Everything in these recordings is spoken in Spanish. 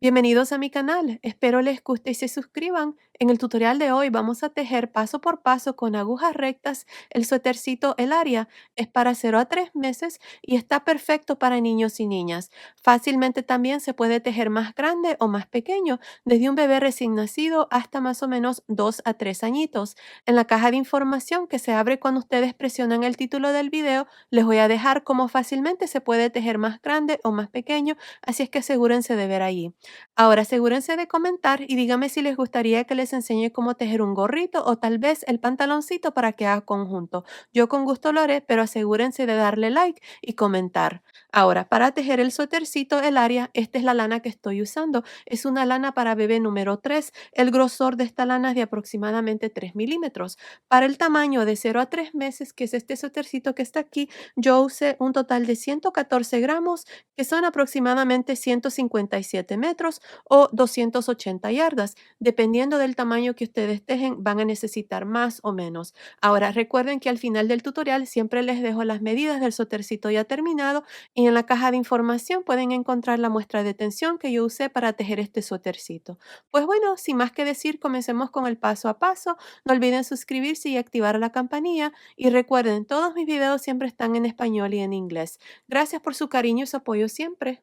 Bienvenidos a mi canal, espero les guste y se suscriban. En el tutorial de hoy vamos a tejer paso por paso con agujas rectas el suétercito El Aria. Es para 0 a 3 meses y está perfecto para niños y niñas. Fácilmente también se puede tejer más grande o más pequeño, desde un bebé recién nacido hasta más o menos 2 a 3 añitos. En la caja de información que se abre cuando ustedes presionan el título del video, les voy a dejar cómo fácilmente se puede tejer más grande o más pequeño, así es que asegúrense de ver allí. Ahora asegúrense de comentar y díganme si les gustaría que les enseñe cómo tejer un gorrito o tal vez el pantaloncito para que haga conjunto. Yo con gusto lo haré, pero asegúrense de darle like y comentar. Ahora, para tejer el suétercito El Aria, esta es la lana que estoy usando. Es una lana para bebé número 3. El grosor de esta lana es de aproximadamente 3 milímetros. Para el tamaño de 0 a 3 meses, que es este suétercito que está aquí, yo usé un total de 114 gramos, que son aproximadamente 157 metros o 280 yardas. Dependiendo del tamaño que ustedes tejen, van a necesitar más o menos. Ahora, recuerden que al final del tutorial siempre les dejo las medidas del suétercito ya terminado y en la caja de información pueden encontrar la muestra de tensión que yo usé para tejer este suétercito. Pues bueno, sin más que decir, comencemos con el paso a paso. No olviden suscribirse y activar la campanilla y recuerden, todos mis videos siempre están en español y en inglés. Gracias por su cariño y su apoyo siempre.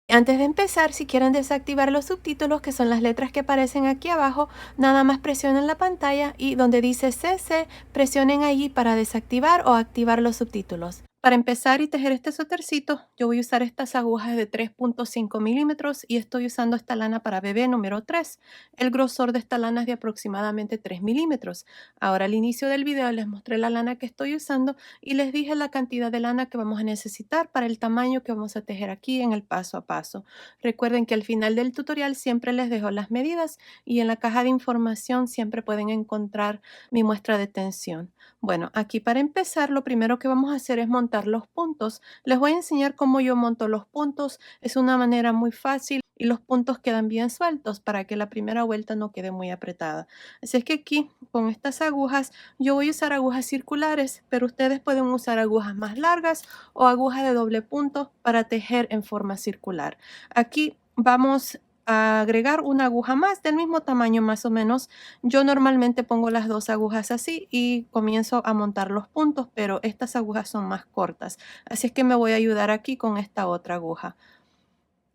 Antes de empezar, si quieren desactivar los subtítulos, que son las letras que aparecen aquí abajo, nada más presionen la pantalla y donde dice CC, presionen allí para desactivar o activar los subtítulos. Para empezar y tejer este suétercito, yo voy a usar estas agujas de 3.5 milímetros y estoy usando esta lana para bebé número 3. El grosor de esta lana es de aproximadamente 3 milímetros. Ahora al inicio del video les mostré la lana que estoy usando y les dije la cantidad de lana que vamos a necesitar para el tamaño que vamos a tejer aquí en el paso a paso. Recuerden que al final del tutorial siempre les dejo las medidas y en la caja de información siempre pueden encontrar mi muestra de tensión. Bueno, aquí para empezar lo primero que vamos a hacer es montar los puntos. Les voy a enseñar cómo yo monto los puntos. Es una manera muy fácil y los puntos quedan bien sueltos para que la primera vuelta no quede muy apretada. Así es que aquí con estas agujas yo voy a usar agujas circulares, pero ustedes pueden usar agujas más largas o agujas de doble punto para tejer en forma circular. Aquí vamos a agregar una aguja más del mismo tamaño más o menos. Yo normalmente pongo las dos agujas así y comienzo a montar los puntos, pero estas agujas son más cortas. Así es que me voy a ayudar aquí con esta otra aguja.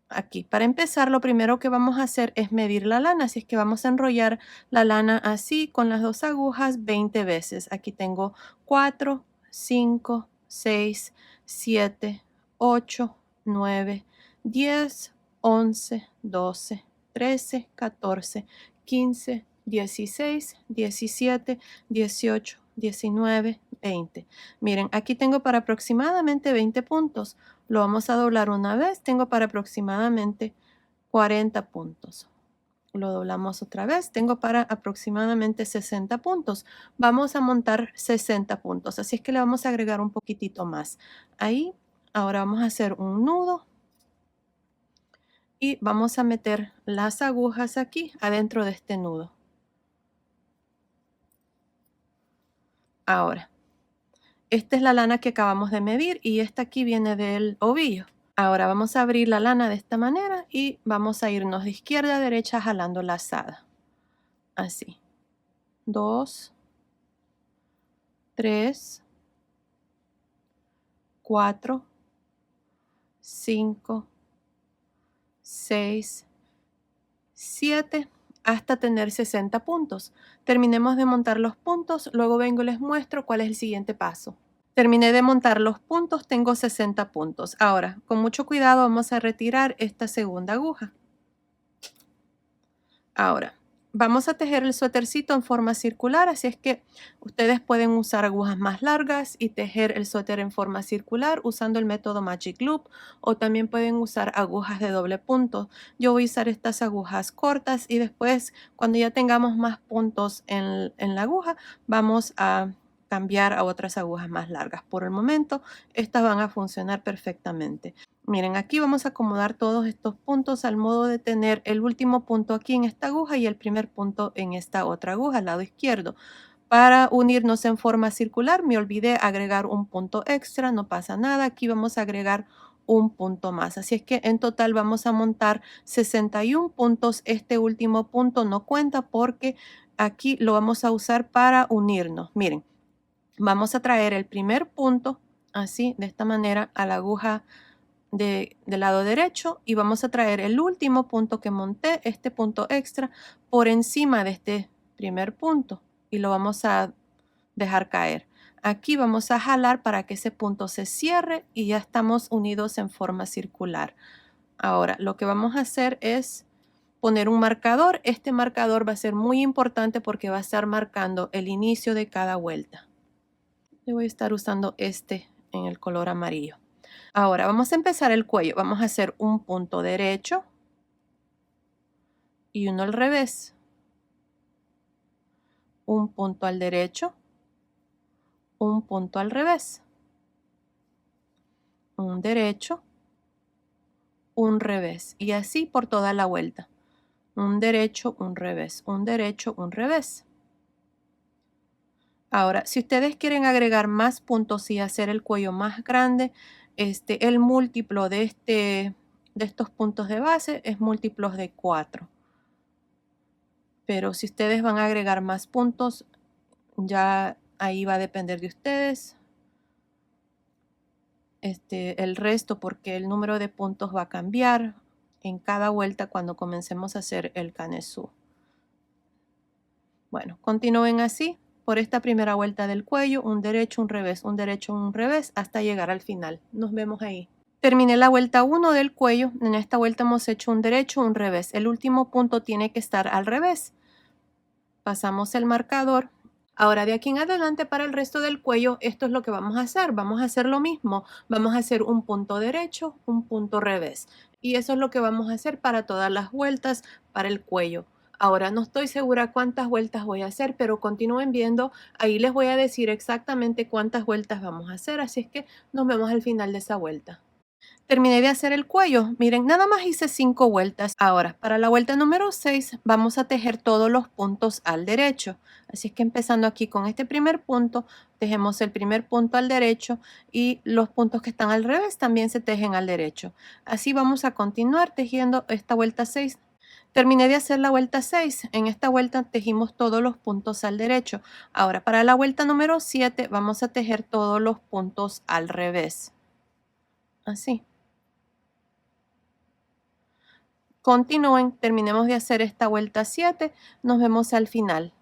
Aquí, para empezar, lo primero que vamos a hacer es medir la lana, así es que vamos a enrollar la lana así con las dos agujas 20 veces. Aquí tengo 4, 5, 6, 7, 8, 9, 10, 11, 12, 13, 14, 15, 16, 17, 18, 19, 20. Miren, aquí tengo para aproximadamente 20 puntos. Lo vamos a doblar una vez, tengo para aproximadamente 40 puntos. Lo doblamos otra vez, tengo para aproximadamente 60 puntos. Vamos a montar 60 puntos, así es que le vamos a agregar un poquitito más. Ahí, ahora vamos a hacer un nudo y vamos a meter las agujas aquí adentro de este nudo. Ahora, esta es la lana que acabamos de medir y esta aquí viene del ovillo. Ahora vamos a abrir la lana de esta manera y vamos a irnos de izquierda a derecha jalando lazada. Así. 2, 3, 4, 5, 6, 7, hasta tener 60 puntos. Terminemos de montar los puntos, luego vengo y les muestro cuál es el siguiente paso. Terminé de montar los puntos, tengo 60 puntos. Ahora, con mucho cuidado vamos a retirar esta segunda aguja. Ahora, vamos a tejer el suétercito en forma circular, así es que ustedes pueden usar agujas más largas y tejer el suéter en forma circular usando el método Magic Loop, o también pueden usar agujas de doble punto. Yo voy a usar estas agujas cortas y después, cuando ya tengamos más puntos en la aguja, vamos a cambiar a otras agujas más largas. Por el momento, estas van a funcionar perfectamente. Miren, aquí vamos a acomodar todos estos puntos al modo de tener el último punto aquí en esta aguja y el primer punto en esta otra aguja al lado izquierdo. Para unirnos en forma circular, me olvidé agregar un punto extra, no pasa nada. Aquí vamos a agregar un punto más. Así es que en total vamos a montar 61 puntos. Este último punto no cuenta porque aquí lo vamos a usar para unirnos. Miren, vamos a traer el primer punto así, de esta manera, a la aguja del lado derecho y vamos a traer el último punto que monté, este punto extra, por encima de este primer punto y lo vamos a dejar caer. Aquí vamos a jalar para que ese punto se cierre y ya estamos unidos en forma circular. Ahora, lo que vamos a hacer es poner un marcador. Este marcador va a ser muy importante porque va a estar marcando el inicio de cada vuelta. Yo voy a estar usando este en el color amarillo. Ahora vamos a empezar el cuello. Vamos a hacer un punto derecho y uno al revés. Un punto al derecho, un punto al revés. Un derecho, un revés. Y así por toda la vuelta. Un derecho, un revés, un derecho, un revés. Ahora, si ustedes quieren agregar más puntos y hacer el cuello más grande, el múltiplo de estos puntos de base es múltiplos de 4. Pero si ustedes van a agregar más puntos, ya ahí va a depender de ustedes. El resto, porque el número de puntos va a cambiar en cada vuelta cuando comencemos a hacer el canesú. Bueno, continúen así por esta primera vuelta del cuello, un derecho, un revés, un derecho, un revés, hasta llegar al final. Nos vemos ahí. Terminé la vuelta 1 del cuello. En esta vuelta hemos hecho un derecho, un revés. El último punto tiene que estar al revés. Pasamos el marcador. Ahora de aquí en adelante para el resto del cuello, esto es lo que vamos a hacer. Vamos a hacer lo mismo. Vamos a hacer un punto derecho, un punto revés. Y eso es lo que vamos a hacer para todas las vueltas para el cuello. Ahora no estoy segura cuántas vueltas voy a hacer, pero continúen viendo. Ahí les voy a decir exactamente cuántas vueltas vamos a hacer. Así es que nos vemos al final de esa vuelta. Terminé de hacer el cuello. Miren, nada más hice 5 vueltas. Ahora, para la vuelta número 6, vamos a tejer todos los puntos al derecho. Así es que empezando aquí con este primer punto, tejemos el primer punto al derecho y los puntos que están al revés también se tejen al derecho. Así vamos a continuar tejiendo esta vuelta 6. Terminé de hacer la vuelta 6. En esta vuelta tejimos todos los puntos al derecho. Ahora, para la vuelta número 7, vamos a tejer todos los puntos al revés. Así. Continúen, terminemos de hacer esta vuelta 7, nos vemos al final.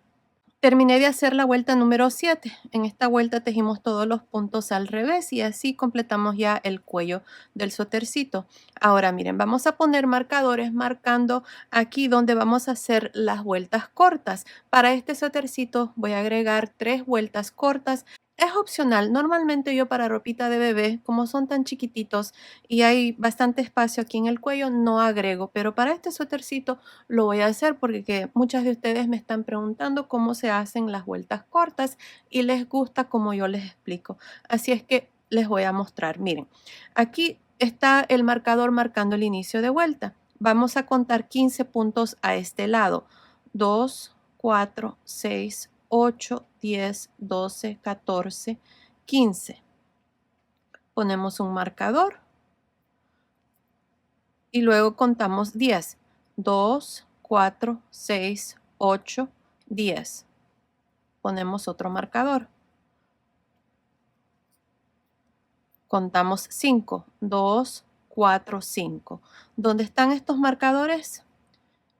Terminé de hacer la vuelta número 7. En esta vuelta tejimos todos los puntos al revés y así completamos ya el cuello del suétercito. Ahora miren, vamos a poner marcadores marcando aquí donde vamos a hacer las vueltas cortas. Para este suétercito voy a agregar 3 vueltas cortas. Es opcional, normalmente yo para ropita de bebé, como son tan chiquititos y hay bastante espacio aquí en el cuello, no agrego, pero para este suétercito lo voy a hacer porque muchas de ustedes me están preguntando cómo se hacen las vueltas cortas y les gusta como yo les explico. Así es que les voy a mostrar. Miren, aquí está el marcador marcando el inicio de vuelta. Vamos a contar 15 puntos a este lado. 2, 4, 6, 8, 10, 12, 14, 15. Ponemos un marcador y luego contamos 10. 2, 4, 6, 8, 10. Ponemos otro marcador. Contamos 5. 2, 4, 5. ¿Dónde están estos marcadores?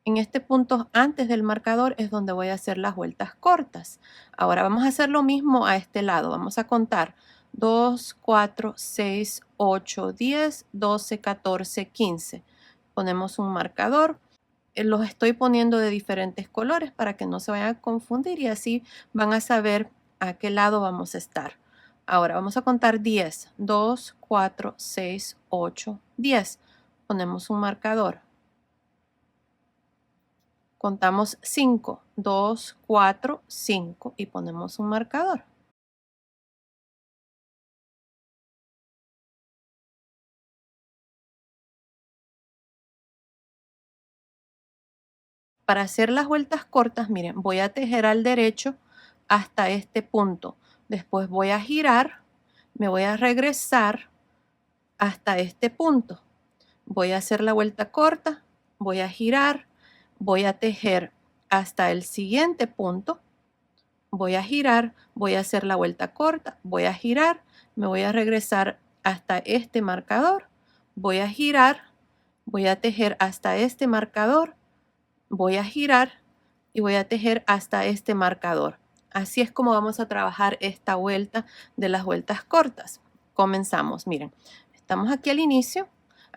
En este punto antes del marcador es donde voy a hacer las vueltas cortas. Ahora vamos a hacer lo mismo a este lado. Vamos a contar 2, 4, 6, 8, 10, 12, 14, 15. Ponemos un marcador. Los estoy poniendo de diferentes colores para que no se vayan a confundir y así van a saber a qué lado vamos a estar. Ahora vamos a contar 10. 2, 4, 6, 8, 10. Ponemos un marcador. Contamos 5, 2, 4, 5 y ponemos un marcador. Para hacer las vueltas cortas, miren, voy a tejer al derecho hasta este punto. Después voy a girar, me voy a regresar hasta este punto. Voy a hacer la vuelta corta, voy a girar, voy a tejer hasta el siguiente punto, voy a girar, voy a hacer la vuelta corta, voy a girar, me voy a regresar hasta este marcador, voy a girar, voy a tejer hasta este marcador, voy a girar y voy a tejer hasta este marcador. Así es como vamos a trabajar esta vuelta de las vueltas cortas. Comenzamos, miren, estamos aquí al inicio,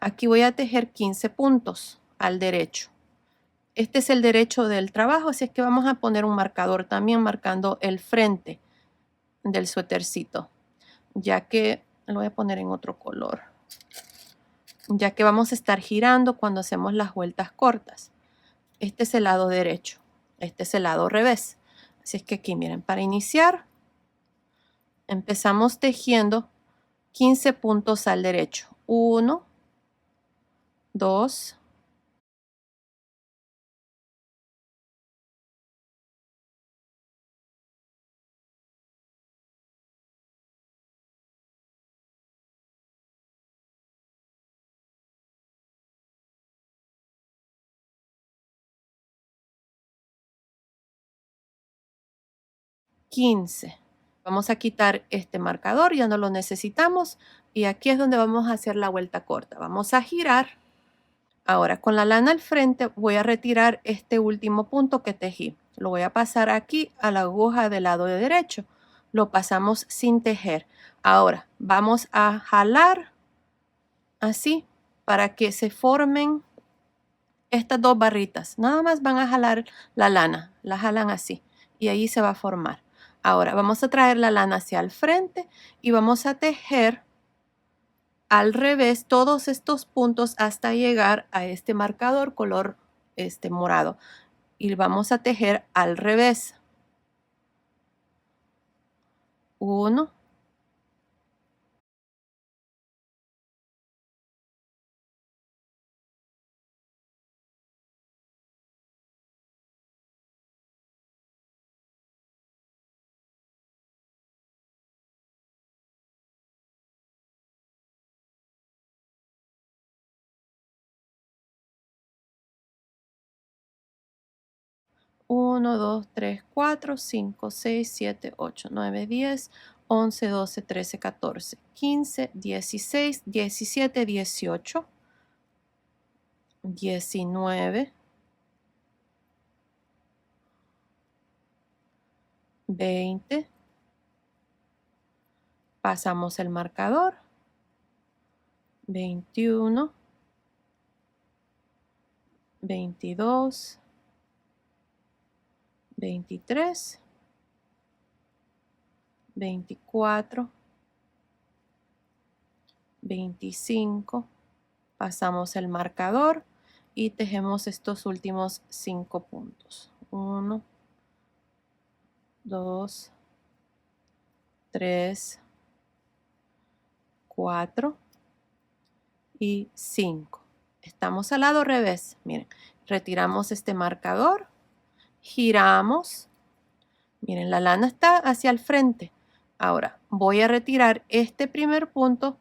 aquí voy a tejer 15 puntos al derecho. Este es el derecho del trabajo, así es que vamos a poner un marcador también marcando el frente del suétercito, ya que lo voy a poner en otro color, ya que vamos a estar girando cuando hacemos las vueltas cortas. Este es el lado derecho, este es el lado revés. Así es que aquí, miren, para iniciar, empezamos tejiendo 15 puntos al derecho. 1, 2, 15. Vamos a quitar este marcador, ya no lo necesitamos. Y aquí es donde vamos a hacer la vuelta corta. Vamos a girar. Ahora, con la lana al frente, voy a retirar este último punto que tejí. Lo voy a pasar aquí a la aguja del lado de derecho. Lo pasamos sin tejer. Ahora, vamos a jalar así para que se formen estas dos barritas. Nada más van a jalar la lana, la jalan así y ahí se va a formar. Ahora vamos a traer la lana hacia el frente y vamos a tejer al revés todos estos puntos hasta llegar a este marcador color morado y vamos a tejer al revés. 1, 1, 2, 3, 4, 5, 6, 7, 8, 9, 10, 11, 12, 13, 14, 15, 16, 17, 18, 19, 20. Pasamos el marcador. 21, 22, 23, 24, 25. Pasamos el marcador y tejemos estos últimos 5 puntos. 1, 2, 3, 4 y 5. Estamos al lado revés. Miren, retiramos este marcador, giramos. Miren, la lana está hacia el frente. Ahora voy a retirar este primer punto,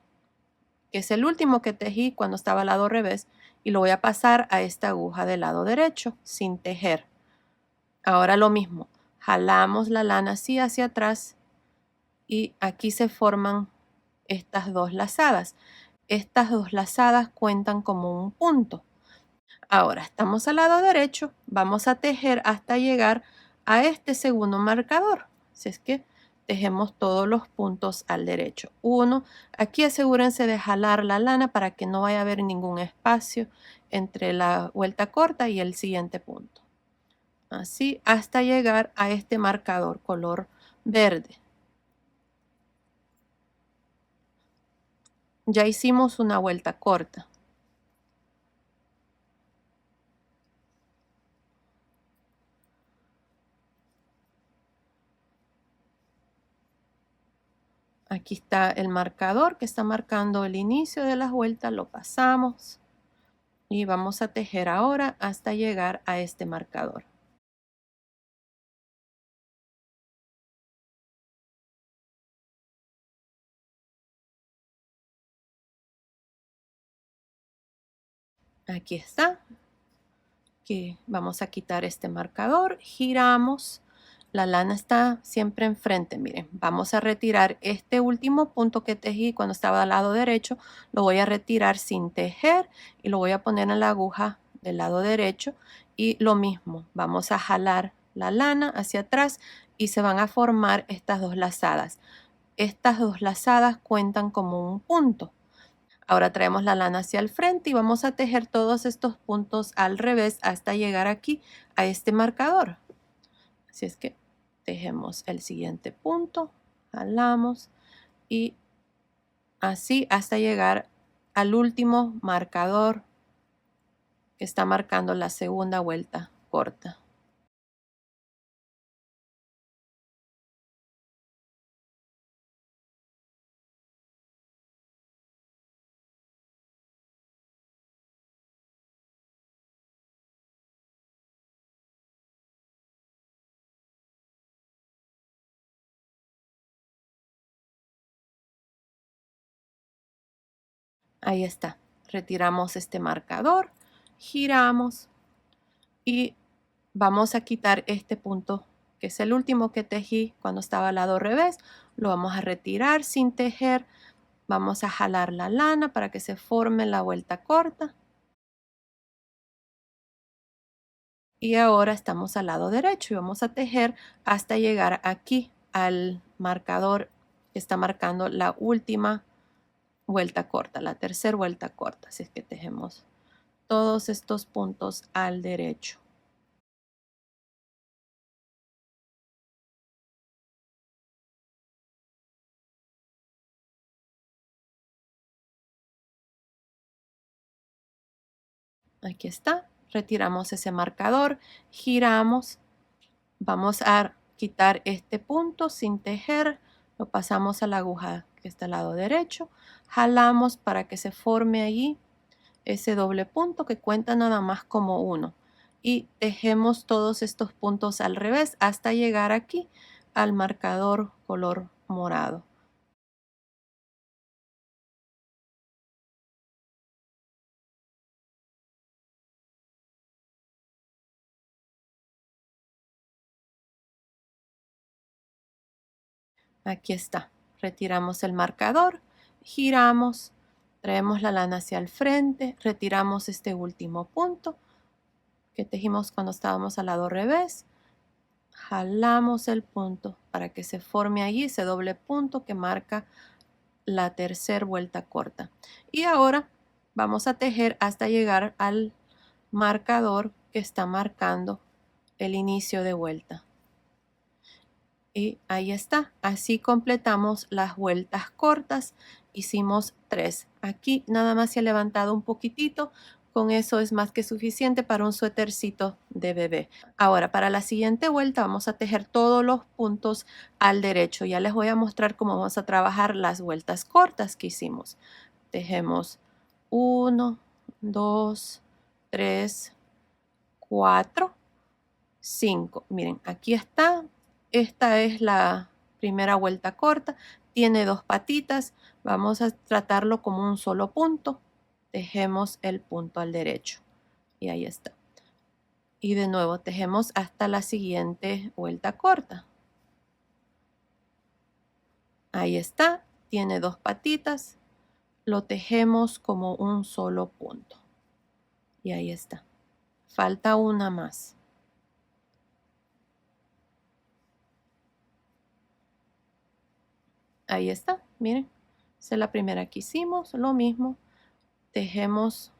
que es el último que tejí cuando estaba al lado revés, y lo voy a pasar a esta aguja del lado derecho sin tejer. Ahora lo mismo, jalamos la lana así hacia atrás y aquí se forman estas dos lazadas. Estas dos lazadas cuentan como un punto. Ahora estamos al lado derecho, vamos a tejer hasta llegar a este segundo marcador. Así es que tejemos todos los puntos al derecho. 1, aquí asegúrense de jalar la lana para que no vaya a haber ningún espacio entre la vuelta corta y el siguiente punto. Así hasta llegar a este marcador color verde. Ya hicimos una vuelta corta. Aquí está el marcador que está marcando el inicio de las vueltas, lo pasamos y vamos a tejer ahora hasta llegar a este marcador. Aquí está. Que vamos a quitar este marcador, giramos, la lana está siempre enfrente, miren, vamos a retirar este último punto que tejí cuando estaba al lado derecho, lo voy a retirar sin tejer y lo voy a poner en la aguja del lado derecho y lo mismo, vamos a jalar la lana hacia atrás y se van a formar estas dos lazadas. Estas dos lazadas cuentan como un punto. Ahora traemos la lana hacia el frente y vamos a tejer todos estos puntos al revés hasta llegar aquí a este marcador. Así es que tejemos el siguiente punto, jalamos y así hasta llegar al último marcador que está marcando la segunda vuelta corta. Ahí está. Retiramos este marcador, giramos y vamos a quitar este punto que es el último que tejí cuando estaba al lado revés. Lo vamos a retirar sin tejer. Vamos a jalar la lana para que se forme la vuelta corta. Y ahora estamos al lado derecho y vamos a tejer hasta llegar aquí al marcador que está marcando la última vuelta corta, la tercera vuelta corta. Así es que tejemos todos estos puntos al derecho. Aquí está. Retiramos ese marcador, giramos. Vamos a quitar este punto sin tejer, lo pasamos a la aguja que está al lado derecho, jalamos para que se forme allí ese doble punto que cuenta nada más como uno y tejemos todos estos puntos al revés hasta llegar aquí al marcador color morado. Aquí está. Retiramos el marcador, giramos, traemos la lana hacia el frente, retiramos este último punto que tejimos cuando estábamos al lado revés, jalamos el punto para que se forme allí ese doble punto que marca la tercera vuelta corta. Y ahora vamos a tejer hasta llegar al marcador que está marcando el inicio de vuelta. Y ahí está, así completamos las vueltas cortas, hicimos 3. Aquí nada más se ha levantado un poquitito, con eso es más que suficiente para un suétercito de bebé. Ahora para la siguiente vuelta vamos a tejer todos los puntos al derecho, ya les voy a mostrar cómo vamos a trabajar las vueltas cortas que hicimos. Tejemos 1, 2, 3, 4, 5. Miren, aquí está. Esta es la primera vuelta corta. Tiene dos patitas. Vamos a tratarlo como un solo punto. Tejemos el punto al derecho. Y ahí está. Y de nuevo tejemos hasta la siguiente vuelta corta. Ahí está. Tiene dos patitas. Lo tejemos como un solo punto. Y ahí está. Falta una más. Ahí está, miren. Esa es la primera que hicimos, lo mismo. Tejemos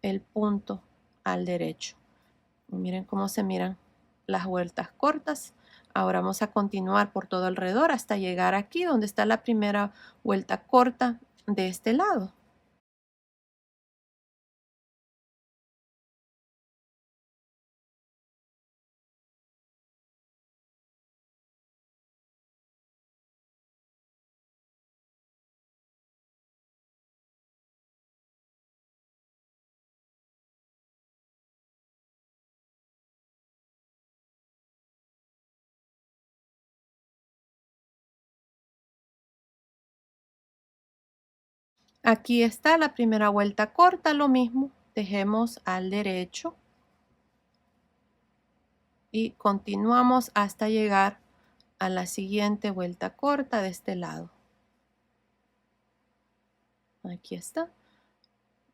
el punto al derecho. Y miren cómo se miran las vueltas cortas. Ahora vamos a continuar por todo alrededor hasta llegar aquí donde está la primera vuelta corta de este lado. Aquí está la primera vuelta corta, lo mismo. tejemos al derecho y continuamos hasta llegar a la siguiente vuelta corta de este lado. Aquí está.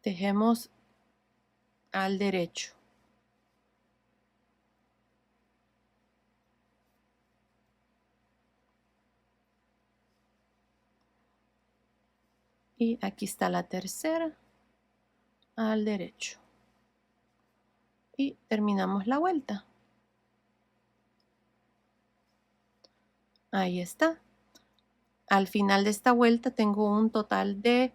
Tejemos al derecho. Y aquí está la tercera al derecho. Y terminamos la vuelta. Ahí está. Al final de esta vuelta tengo un total de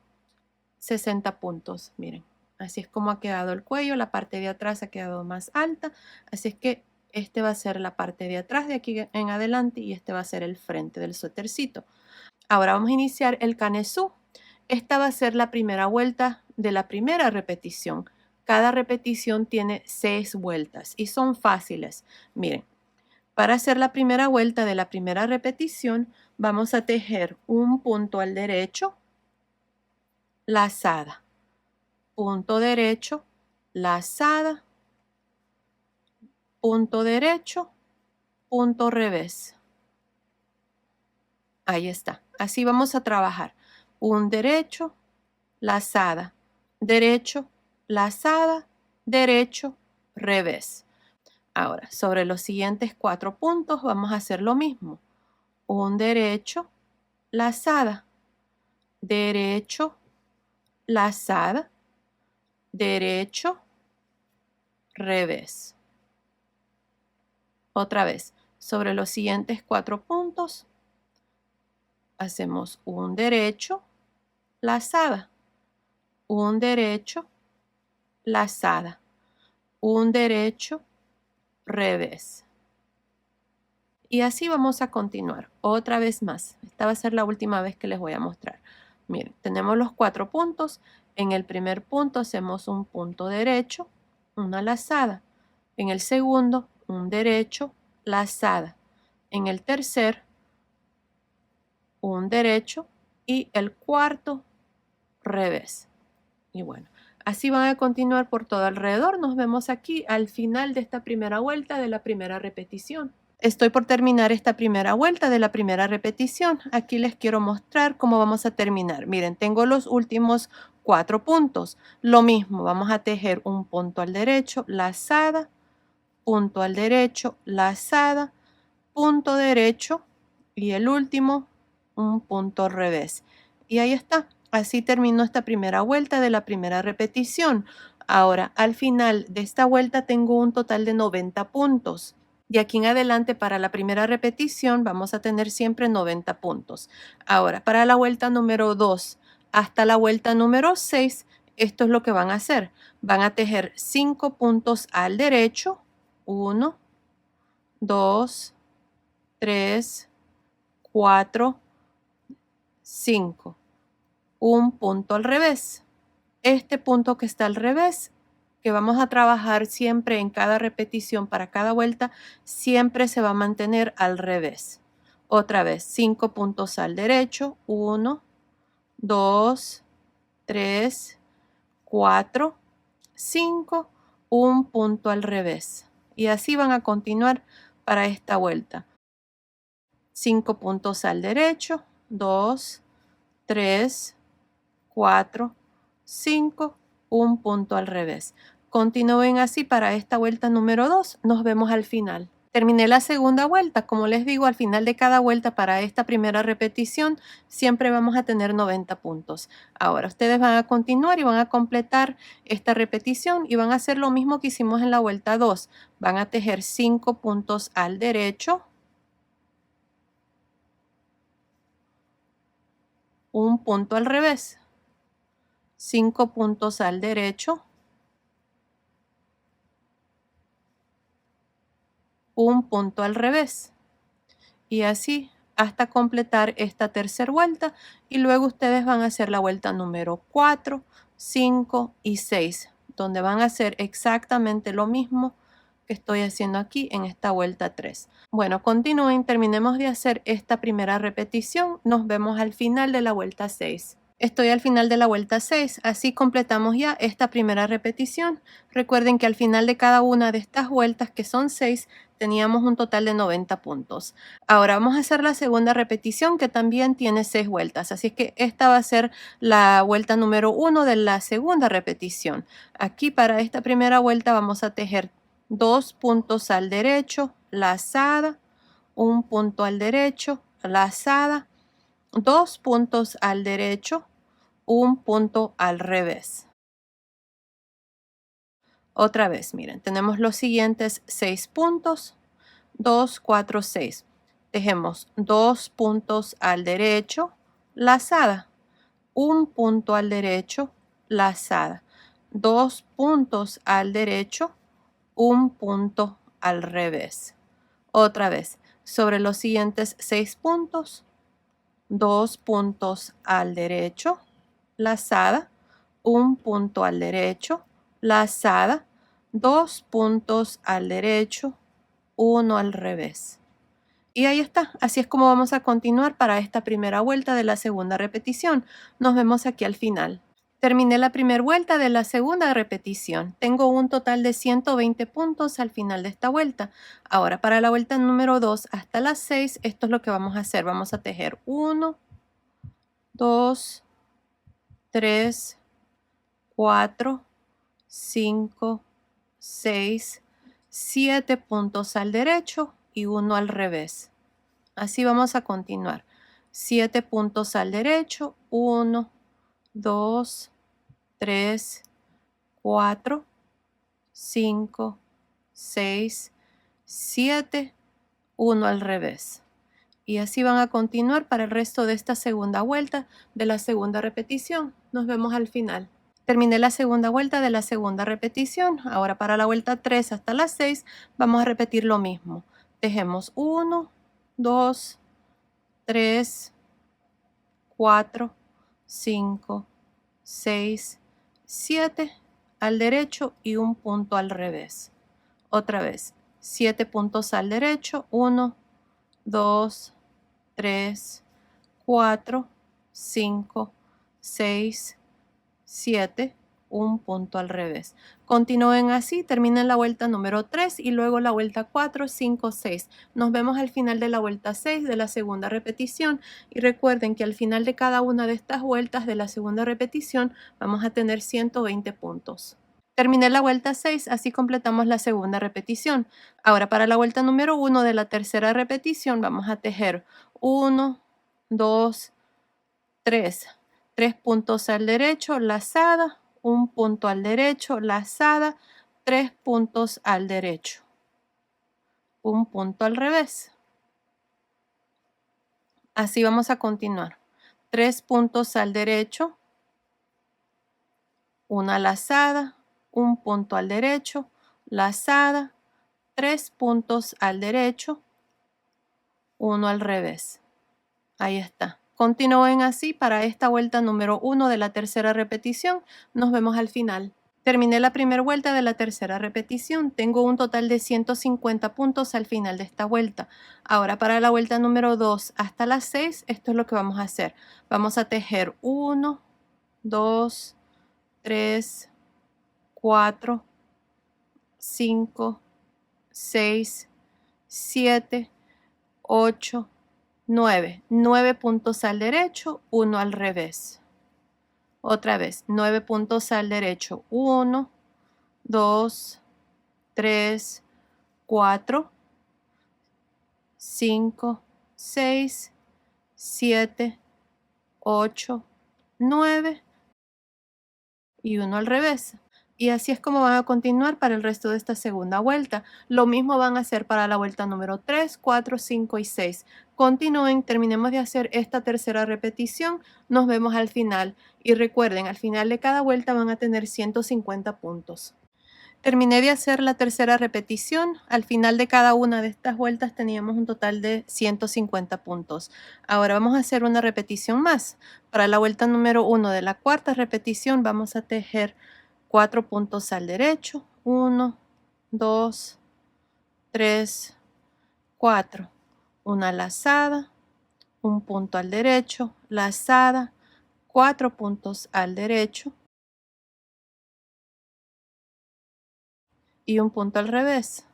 60 puntos. Miren, así es como ha quedado el cuello. La parte de atrás ha quedado más alta. Así es que este va a ser la parte de atrás de aquí en adelante y este va a ser el frente del suétercito. Ahora vamos a iniciar el canesú. Esta va a ser la primera vuelta de la primera repetición. Cada repetición tiene 6 vueltas y son fáciles. Miren, para hacer la primera vuelta de la primera repetición, vamos a tejer un punto al derecho, lazada, punto derecho, lazada, punto derecho, punto revés. Ahí está. Así vamos a trabajar. Un derecho, lazada, derecho, lazada, derecho, revés. Ahora, sobre los siguientes 4 puntos vamos a hacer lo mismo. Un derecho, lazada, derecho, lazada, derecho, revés. Otra vez, sobre los siguientes 4 puntos hacemos un derecho, lazada, un derecho, lazada, un derecho, revés. Y así vamos a continuar otra vez más. Esta va a ser la última vez que les voy a mostrar. Miren, tenemos los 4 puntos. En el primer punto hacemos un punto derecho, una lazada. En el segundo, un derecho, lazada. En el tercer, un derecho y el cuarto, revés. Y bueno, así van a continuar por todo alrededor. Nos vemos aquí al final de esta primera vuelta de la primera repetición. Estoy por terminar esta primera vuelta de la primera repetición. Aquí les quiero mostrar cómo vamos a terminar. Miren, tengo los últimos 4 puntos. Lo mismo, vamos a tejer un punto al derecho, lazada, punto al derecho, lazada, punto derecho y el último, un punto al revés. Y ahí está. Así terminó esta primera vuelta de la primera repetición. Ahora, al final de esta vuelta tengo un total de 90 puntos. De aquí en adelante, para la primera repetición, vamos a tener siempre 90 puntos. Ahora, para la vuelta número 2 hasta la vuelta número 6, esto es lo que van a hacer. Van a tejer 5 puntos al derecho. 1, 2, 3, 4, 5. Un punto al revés. Este punto que está al revés, que vamos a trabajar siempre en cada repetición para cada vuelta, siempre se va a mantener al revés. Otra vez, 5 puntos al derecho, 1, 2, 3, 4, 5, un punto al revés. Y así van a continuar para esta vuelta. 5 puntos al derecho, 2, 3, 4, 5, un punto al revés. Continúen así para esta vuelta número 2. Nos vemos al final. Terminé la segunda vuelta. Como les digo, al final de cada vuelta para esta primera repetición siempre vamos a tener 90 puntos. Ahora ustedes van a continuar y van a completar esta repetición y van a hacer lo mismo que hicimos en la vuelta 2. Van a tejer 5 puntos al derecho, un punto al revés, 5 puntos al derecho, un punto al revés y así hasta completar esta tercera vuelta y luego ustedes van a hacer la vuelta número 4, 5 y 6 donde van a hacer exactamente lo mismo que estoy haciendo aquí en esta vuelta 3. Bueno, continúen, terminemos de hacer esta primera repetición, nos vemos al final de la vuelta 6. Estoy al final de la vuelta 6, así completamos ya esta primera repetición. Recuerden que al final de cada una de estas vueltas, que son 6, teníamos un total de 90 puntos. Ahora vamos a hacer la segunda repetición, que también tiene 6 vueltas, así es que esta va a ser la vuelta número 1 de la segunda repetición. Aquí para esta primera vuelta vamos a tejer 2 puntos al derecho, lazada, un punto al derecho, lazada, 2 puntos al derecho, un punto al revés. Otra vez, miren, tenemos los siguientes 6 puntos, 2, 4, 6. Tejemos 2 puntos al derecho, lazada, un punto al derecho, lazada, 2 puntos al derecho, un punto al revés. Otra vez, sobre los siguientes 6 puntos, 2 puntos al derecho, lazada, un punto al derecho, lazada, 2 puntos al derecho, uno al revés. Y ahí está, así es como vamos a continuar para esta primera vuelta de la segunda repetición. Nos vemos aquí al final. Terminé la primera vuelta de la segunda repetición. Tengo un total de 120 puntos al final de esta vuelta. Ahora para la vuelta número 2 hasta las 6, esto es lo que vamos a hacer. Vamos a tejer 1, 2, 3, 4, 5, 6, 7 puntos al derecho y uno al revés. Así vamos a continuar. 7 puntos al derecho, 1, 2, 3, 4, 5, 6, 7, uno al revés. Y así van a continuar para el resto de esta segunda vuelta de la segunda repetición. Nos vemos al final. Terminé la segunda vuelta de la segunda repetición. Ahora para la vuelta 3 hasta las 6 vamos a repetir lo mismo. Tejemos 1, 2, 3, 4, 5, 6, 7 al derecho y un punto al revés. Otra vez, 7 puntos al derecho, 1, 2, 3, 4, 5, 6, 7, un punto al revés. Continúen así, terminen la vuelta número 3 y luego la vuelta 4, 5, 6. Nos vemos al final de la vuelta 6 de la segunda repetición y recuerden que al final de cada una de estas vueltas de la segunda repetición vamos a tener 120 puntos. Terminé la vuelta 6, así completamos la segunda repetición. Ahora para la vuelta número 1 de la tercera repetición vamos a tejer 1, 2, 3. 3 puntos al derecho, lazada, un punto al derecho, lazada, 3 puntos al derecho, un punto al revés. Así vamos a continuar. 3 puntos al derecho, una lazada, un punto al derecho, lazada, 3 puntos al derecho, uno al revés. Ahí está. Continúen así para esta vuelta número 1 de la tercera repetición. Nos vemos al final. Terminé la primera vuelta de la tercera repetición. Tengo un total de 150 puntos al final de esta vuelta. Ahora para la vuelta número 2 hasta las 6, esto es lo que vamos a hacer. Vamos a tejer 1, 2, 3, 4, 5, 6, 7, 8, 9. 9 puntos al derecho, 1 al revés. Otra vez, 9 puntos al derecho, 1, 2, 3, 4, 5, 6, 7, 8, 9 y uno al revés. Y así es como van a continuar para el resto de esta segunda vuelta. Lo mismo van a hacer para la vuelta número 3, 4, 5 y 6. Continúen, terminemos de hacer esta tercera repetición. Nos vemos al final. Y recuerden, al final de cada vuelta van a tener 150 puntos. Terminé de hacer la tercera repetición. Al final de cada una de estas vueltas teníamos un total de 150 puntos. Ahora vamos a hacer una repetición más. Para la vuelta número 1 de la cuarta repetición vamos a tejer 4 puntos al derecho. 1, 2, 3, 4. Una lazada, un punto al derecho, lazada, 4 puntos al derecho y un punto al revés.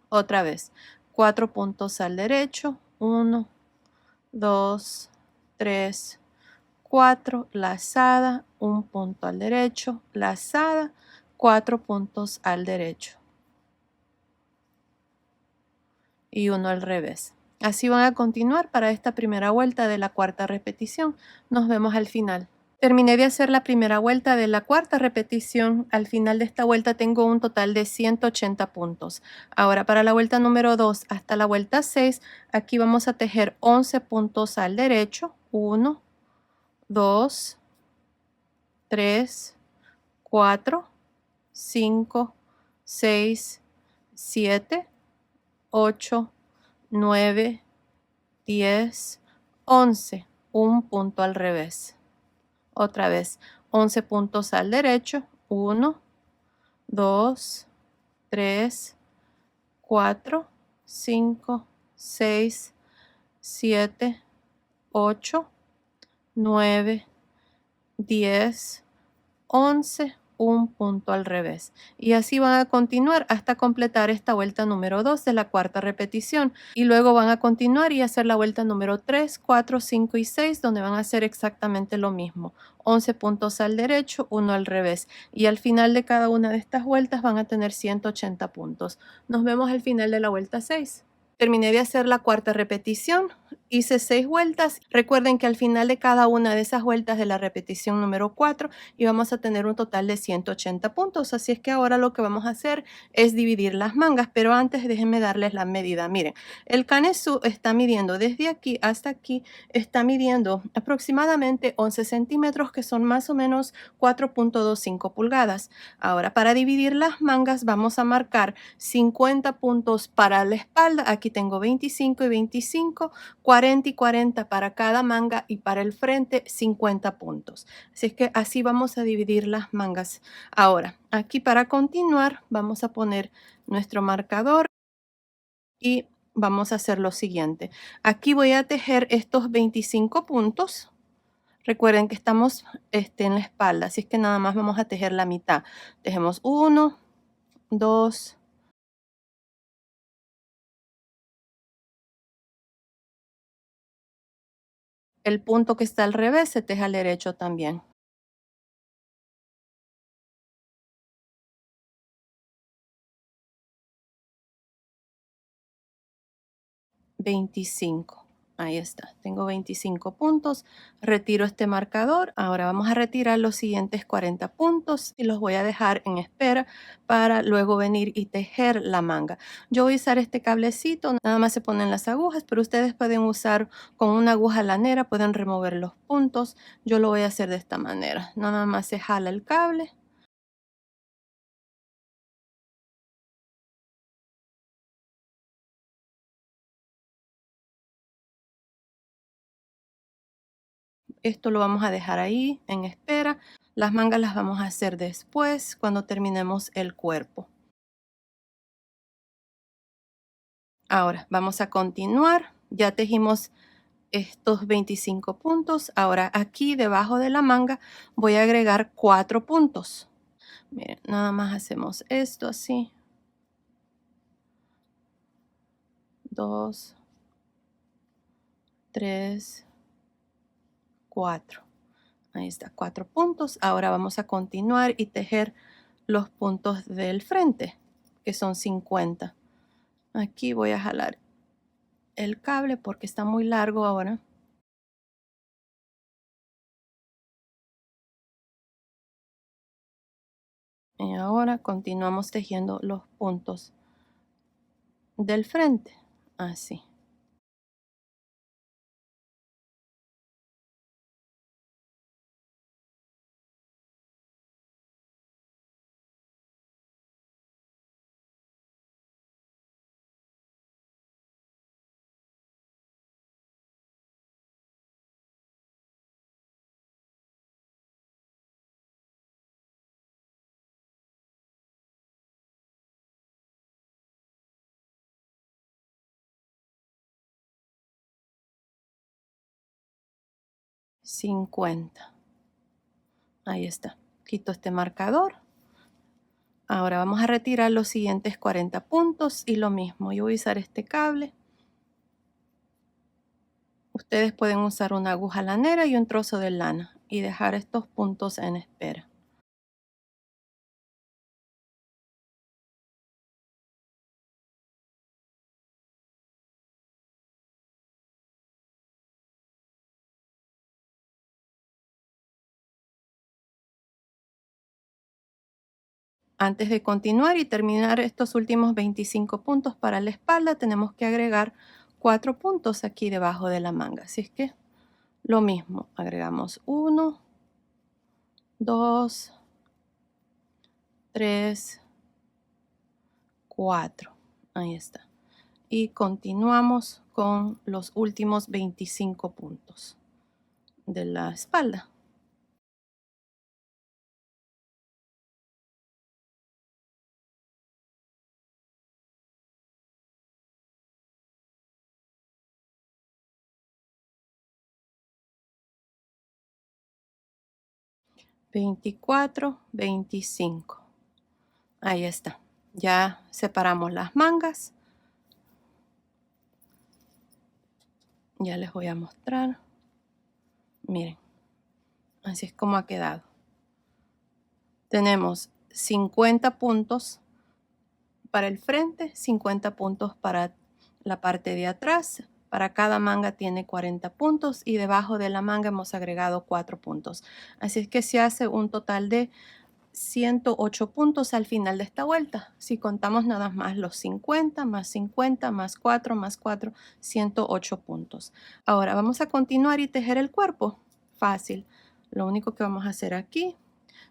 Otra vez, 4 puntos al derecho, 1, 2, 3, 4, lazada, un punto al derecho, lazada, 4 puntos al derecho y uno al revés. Así van a continuar para esta primera vuelta de la cuarta repetición. Nos vemos al final. Terminé de hacer la primera vuelta de la cuarta repetición. Al final de esta vuelta tengo un total de 180 puntos. Ahora para la vuelta número 2 hasta la vuelta 6, aquí vamos a tejer 11 puntos al derecho. 1, 2, 3, 4, 5, 6, 7, 8, 9, 10, 11. Un punto al revés. Otra vez, 11 puntos al derecho. 1, 2, 3, 4, 5, 6, 7, 8, 9, 10, 11, un punto al revés. Y así van a continuar hasta completar esta vuelta número 2 de la cuarta repetición. Y luego van a continuar y hacer la vuelta número 3, 4, 5 y 6, donde van a hacer exactamente lo mismo. 11 puntos al derecho, uno al revés. Y al final de cada una de estas vueltas van a tener 180 puntos. Nos vemos al final de la vuelta 6. Terminé de hacer la cuarta repetición, hice 6 vueltas. Recuerden que al final de cada una de esas vueltas de la repetición número 4 íbamos a tener un total de 180 puntos. Así es que ahora lo que vamos a hacer es dividir las mangas, pero antes déjenme darles la medida. Miren, el canesú está midiendo desde aquí hasta aquí, está midiendo aproximadamente 11 centímetros, que son más o menos 4.25 pulgadas. Ahora, para dividir las mangas vamos a marcar 50 puntos para la espalda. Aquí tengo 25 y 25, 40 y 40 para cada manga, y para el frente 50 puntos. Así es que así vamos a dividir las mangas. Ahora, aquí para continuar vamos a poner nuestro marcador y vamos a hacer lo siguiente. Aquí voy a tejer estos 25 puntos. Recuerden que estamos en la espalda, así es que nada más vamos a tejer la mitad. Tejemos 1, 2, el punto que está al revés se teje al derecho también. 25. Ahí está, tengo 25 puntos. Retiro este marcador. Ahora vamos a retirar los siguientes 40 puntos y los voy a dejar en espera para luego venir y tejer la manga. Yo voy a usar este cablecito, nada más se ponen las agujas, pero ustedes pueden usar con una aguja lanera, pueden remover los puntos. Yo lo voy a hacer de esta manera. Nada más se jala el cable. Esto lo vamos a dejar ahí en espera. Las mangas las vamos a hacer después, cuando terminemos el cuerpo. Ahora vamos a continuar. Ya tejimos estos 25 puntos. Ahora aquí debajo de la manga voy a agregar 4 puntos. Miren, nada más hacemos esto así. 2, 3, 4. Ahí está, 4 puntos. Ahora vamos a continuar y tejer los puntos del frente, que son 50. Aquí voy a jalar el cable porque está muy largo ahora. Y ahora continuamos tejiendo los puntos del frente, así. $50. Ahí está. Quito este marcador. Ahora vamos a retirar los siguientes 40 puntos y lo mismo. Yo voy a usar este cable. Ustedes pueden usar una aguja lanera y un trozo de lana y dejar estos puntos en espera. Antes de continuar y terminar estos últimos 25 puntos para la espalda, tenemos que agregar 4 puntos aquí debajo de la manga. Así es que lo mismo, agregamos 1, 2, 3, 4. Ahí está. Y continuamos con los últimos 25 puntos de la espalda. Veinticuatro, 25. Ahí está. Ya separamos las mangas. Ya les voy a mostrar. Miren, así es como ha quedado. Tenemos 50 puntos para el frente, 50 puntos para la parte de atrás. Para cada manga tiene 40 puntos y debajo de la manga hemos agregado 4 puntos. Así es que se hace un total de 108 puntos al final de esta vuelta. Si contamos nada más los 50 más 4 más 4, 108 puntos. Ahora vamos a continuar y tejer el cuerpo. Fácil. Lo único que vamos a hacer aquí,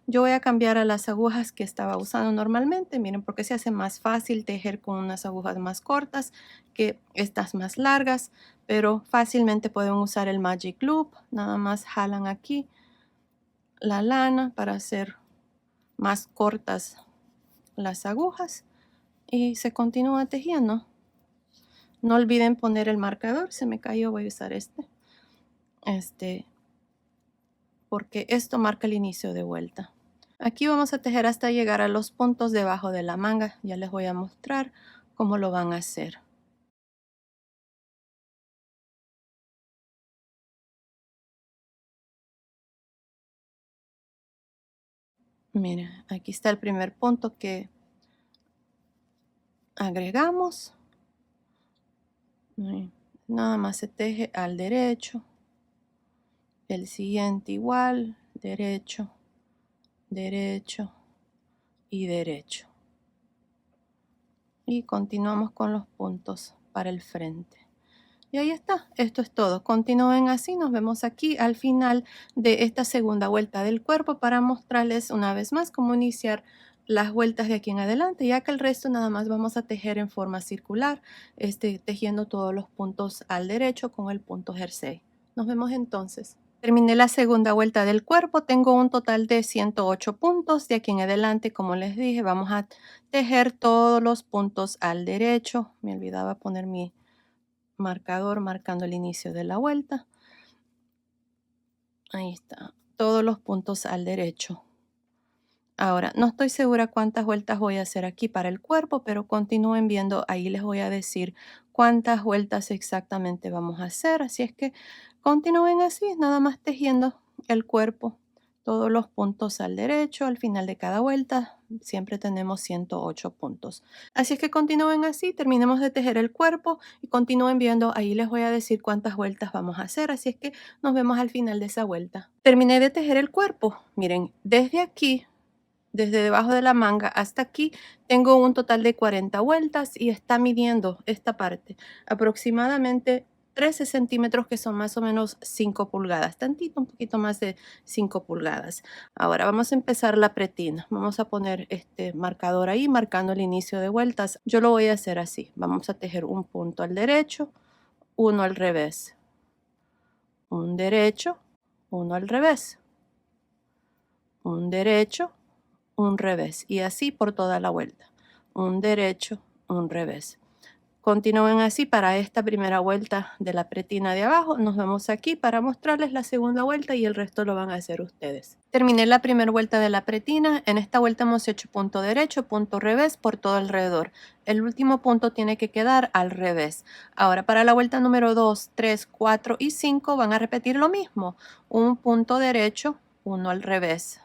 yo voy a cambiar a las agujas que estaba usando normalmente. Miren, porque se hace más fácil tejer con unas agujas más cortas que estas más largas, pero fácilmente pueden usar el Magic Loop. Nada más jalan aquí la lana para hacer más cortas las agujas y se continúa tejiendo. No olviden poner el marcador. Se me cayó, voy a usar este porque esto marca el inicio de vuelta. Aquí vamos a tejer hasta llegar a los puntos debajo de la manga. Ya les voy a mostrar cómo lo van a hacer. Miren, aquí está el primer punto que agregamos. Nada más se teje al derecho. El siguiente igual, derecho, derecho y derecho. Y continuamos con los puntos para el frente. Y ahí está, esto es todo. Continúen así, nos vemos aquí al final de esta segunda vuelta del cuerpo para mostrarles una vez más cómo iniciar las vueltas de aquí en adelante, ya que el resto nada más vamos a tejer en forma circular, tejiendo todos los puntos al derecho con el punto jersey. Nos vemos entonces. Terminé la segunda vuelta del cuerpo, tengo un total de 108 puntos. De aquí en adelante, como les dije, vamos a tejer todos los puntos al derecho. Me olvidaba poner mi marcador marcando el inicio de la vuelta. Ahí está, todos los puntos al derecho. Ahora, no estoy segura cuántas vueltas voy a hacer aquí para el cuerpo, pero continúen viendo, ahí les voy a decir cuántas vueltas exactamente vamos a hacer. Así es que continúen así, nada más tejiendo el cuerpo, todos los puntos al derecho, al final de cada vuelta, siempre tenemos 108 puntos. Así es que continúen así, terminemos de tejer el cuerpo y continúen viendo, ahí les voy a decir cuántas vueltas vamos a hacer. Así es que nos vemos al final de esa vuelta. Terminé de tejer el cuerpo, miren, desde aquí, desde debajo de la manga hasta aquí, tengo un total de 40 vueltas y está midiendo esta parte aproximadamente 13 centímetros, que son más o menos 5 pulgadas, tantito, un poquito más de 5 pulgadas. Ahora vamos a empezar la pretina. Vamos a poner este marcador ahí, marcando el inicio de vueltas. Yo lo voy a hacer así. Vamos a tejer un punto al derecho, uno al revés, un derecho, uno al revés, un derecho, un revés y así por toda la vuelta. Un derecho, un revés. Continúen así para esta primera vuelta de la pretina de abajo. Nos vemos aquí para mostrarles la segunda vuelta y el resto lo van a hacer ustedes. Terminé la primera vuelta de la pretina. En esta vuelta hemos hecho punto derecho, punto revés por todo alrededor. El último punto tiene que quedar al revés. Ahora para la vuelta número 2, 3, 4 y 5 van a repetir lo mismo. Un punto derecho, uno al revés.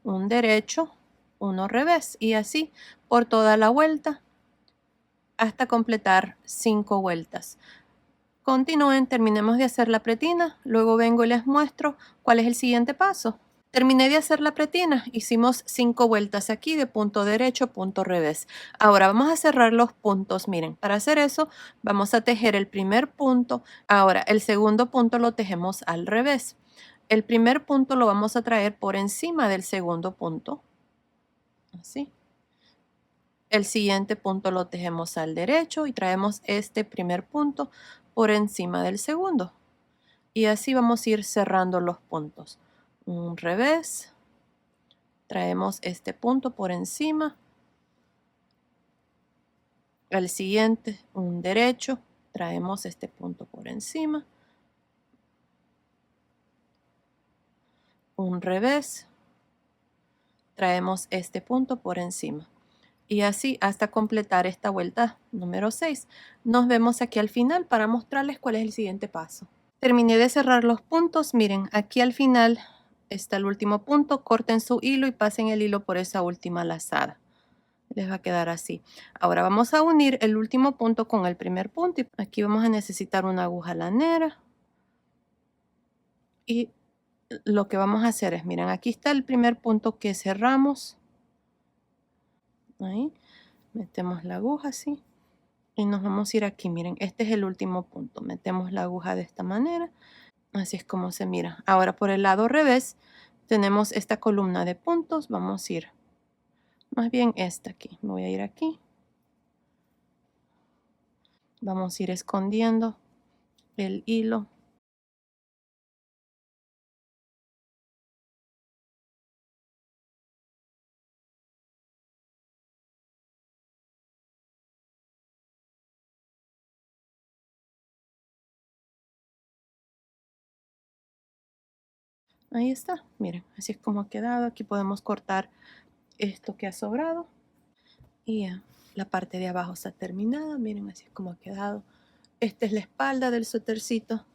Un derecho, uno revés. Y así por toda la vuelta hasta completar 5 vueltas. Continúen, terminemos de hacer la pretina, luego vengo y les muestro cuál es el siguiente paso. Terminé de hacer la pretina, hicimos 5 vueltas aquí de punto derecho, punto revés. Ahora vamos a cerrar los puntos, miren, para hacer eso vamos a tejer el primer punto, ahora el segundo punto lo tejemos al revés. El primer punto lo vamos a traer por encima del segundo punto, así. El siguiente punto lo tejemos al derecho y traemos este primer punto por encima del segundo. Y así vamos a ir cerrando los puntos. Un revés, traemos este punto por encima. El siguiente, un derecho, traemos este punto por encima. Un revés, traemos este punto por encima. Y así hasta completar esta vuelta número 6. Nos vemos aquí al final para mostrarles cuál es el siguiente paso. Terminé de cerrar los puntos. Miren, aquí al final está el último punto. Corten su hilo y pasen el hilo por esa última lazada. Les va a quedar así. Ahora vamos a unir el último punto con el primer punto. Y aquí vamos a necesitar una aguja lanera. Y lo que vamos a hacer es, miren, aquí está el primer punto que cerramos. Ahí. Metemos la aguja así. Y nos vamos a ir aquí. Miren, este es el último punto. Metemos la aguja de esta manera. Así es como se mira. Ahora por el lado revés tenemos esta columna de puntos. Vamos a ir, más bien esta aquí. Me voy a ir aquí. Vamos a ir escondiendo el hilo. Ahí está. Miren, así es como ha quedado. Aquí podemos cortar esto que ha sobrado. Y ya, la parte de abajo está terminada. Miren, así es como ha quedado. Esta es la espalda del suétercito.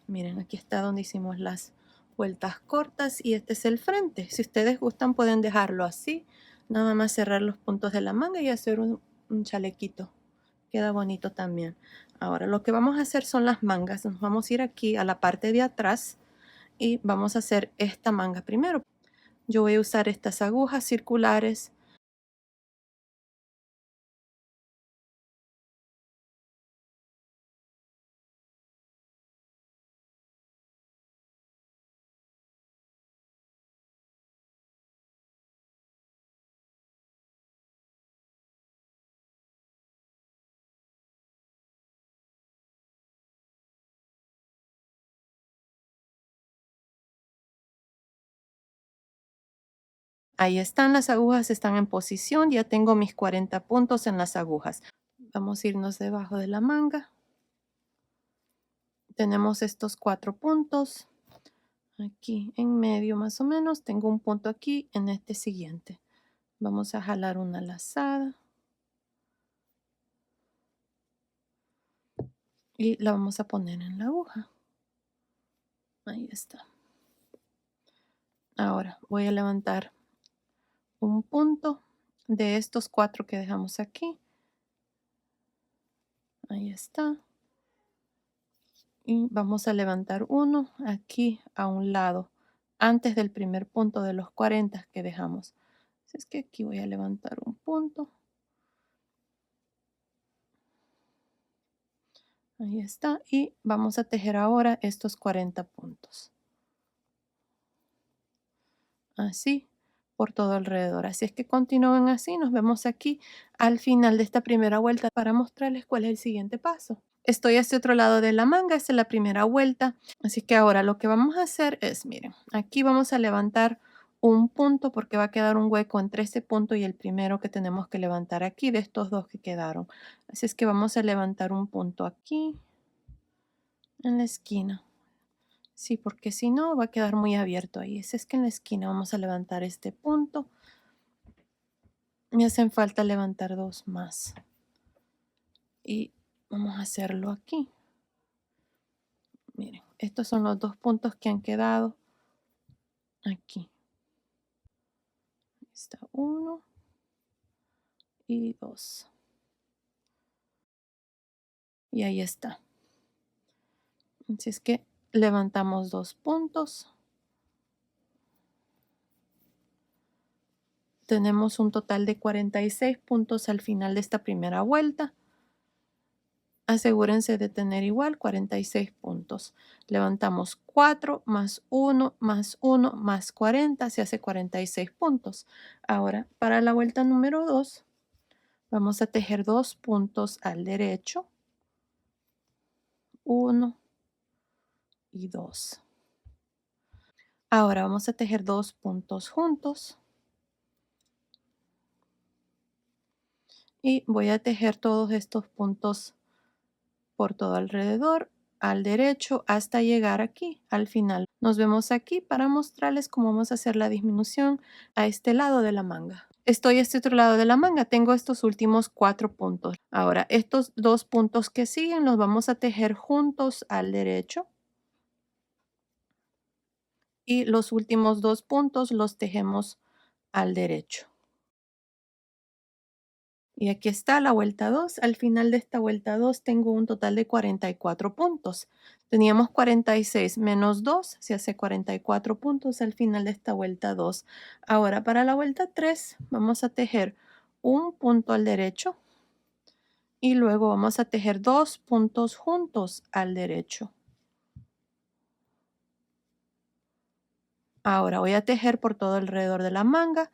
Miren, aquí está donde hicimos las vueltas cortas y este es el frente. Si ustedes gustan pueden dejarlo así, nada más cerrar los puntos de la manga y hacer un chalequito. Queda bonito también. Ahora lo que vamos a hacer son las mangas. Nos vamos a ir aquí a la parte de atrás y vamos a hacer esta manga primero. Yo voy a usar estas agujas circulares. Ahí están las agujas, están en posición. Ya tengo mis 40 puntos en las agujas. Vamos a irnos debajo de la manga. Tenemos estos 4 puntos. Aquí en medio más o menos. Tengo un punto aquí en este siguiente. Vamos a jalar una lazada. Y la vamos a poner en la aguja. Ahí está. Ahora voy a levantar un punto de estos 4 que dejamos aquí. Ahí está. Y vamos a levantar uno aquí a un lado, antes del primer punto de los 40 que dejamos. Así es que aquí voy a levantar un punto. Ahí está. Y vamos a tejer ahora estos 40 puntos. Así por todo alrededor. Así es que continúen así. Nos vemos aquí al final de esta primera vuelta para mostrarles cuál es el siguiente paso. Estoy a este otro lado de la manga, esta es la primera vuelta. Así que ahora lo que vamos a hacer es, miren, aquí vamos a levantar un punto porque va a quedar un hueco entre ese punto y el primero que tenemos que levantar aquí de estos dos que quedaron. Así es que vamos a levantar un punto aquí en la esquina. Sí, porque si no va a quedar muy abierto ahí. Así es que en la esquina vamos a levantar este punto. Me hacen falta levantar dos más. Y vamos a hacerlo aquí. Miren, estos son los dos puntos que han quedado aquí. Está uno y dos. Y ahí está. Así es que levantamos dos puntos. Tenemos un total de 46 puntos al final de esta primera vuelta. Asegúrense de tener igual 46 puntos. Levantamos 4 más 1 más 1 más 40, se hace 46 puntos. Ahora, para la vuelta número 2, vamos a tejer dos puntos al derecho. 1 y 2. Ahora vamos a tejer dos puntos juntos. Y voy a tejer todos estos puntos por todo alrededor, al derecho, hasta llegar aquí, al final. Nos vemos aquí para mostrarles cómo vamos a hacer la disminución a este lado de la manga. Estoy a este otro lado de la manga, tengo estos últimos 4 puntos. Ahora, estos dos puntos que siguen los vamos a tejer juntos al derecho. Y los últimos dos puntos los tejemos al derecho. Y aquí está la vuelta 2. Al final de esta vuelta 2 tengo un total de 44 puntos. Teníamos 46 menos 2, se hace 44 puntos al final de esta vuelta 2. Ahora para la vuelta 3 vamos a tejer un punto al derecho y luego vamos a tejer dos puntos juntos al derecho. Ahora voy a tejer por todo alrededor de la manga